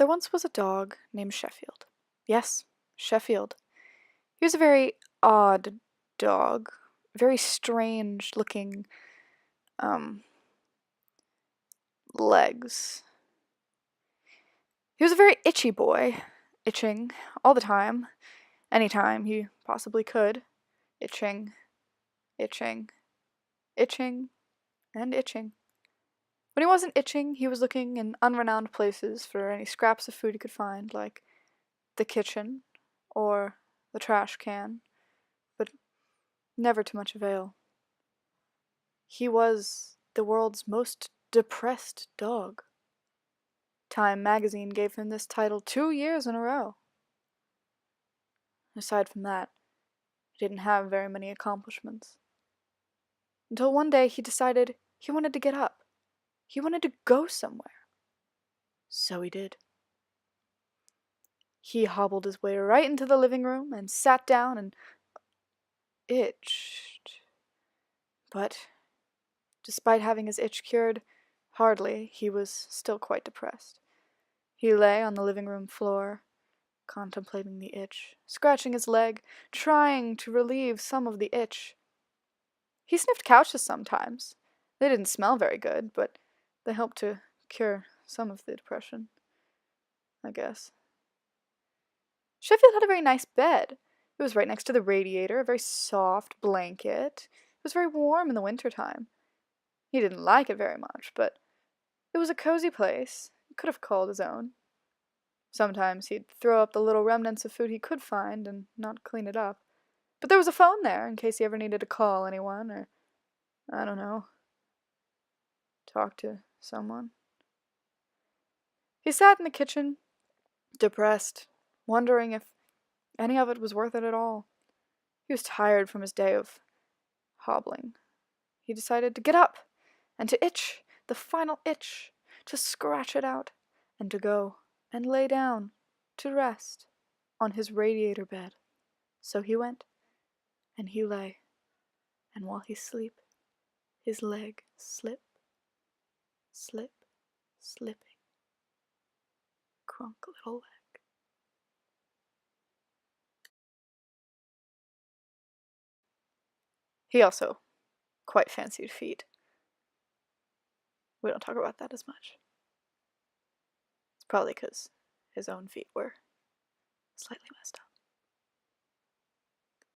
There once was a dog named Sheffield. Yes, Sheffield. He was a very odd dog, very strange looking, um, legs. He was a very itchy boy, itching all the time, anytime he possibly could. Itching, itching, itching, and itching. When he wasn't itching, he was looking in unrenowned places for any scraps of food he could find, like the kitchen or the trash can, but never to much avail. He was the world's most depressed dog. Time magazine gave him this title 2 years in a row. Aside from that, he didn't have very many accomplishments. Until one day he decided he wanted to get up. He wanted to go somewhere. So he did. He hobbled his way right into the living room and sat down and itched. But despite having his itch cured, hardly, he was still quite depressed. He lay on the living room floor, contemplating the itch, scratching his leg, trying to relieve some of the itch. He sniffed couches sometimes. They didn't smell very good, but they helped to cure some of the depression, I guess. Sheffield had a very nice bed. It was right next to the radiator, a very soft blanket. It was very warm in the winter time. He didn't like it very much, but it was a cozy place. He could have called his own. Sometimes he'd throw up the little remnants of food he could find and not clean it up. But there was a phone there in case he ever needed to call anyone or, I don't know, talk to someone. He sat in the kitchen, depressed, wondering if any of it was worth it at all. He was tired from his day of hobbling. He decided to get up and to itch, the final itch, to scratch it out, and to go and lay down to rest on his radiator bed. So he went, and he lay, and while he slept, his leg slip, slip, slipping. Crunk little leg. He also quite fancied feet. We don't talk about that as much. It's probably because his own feet were slightly messed up.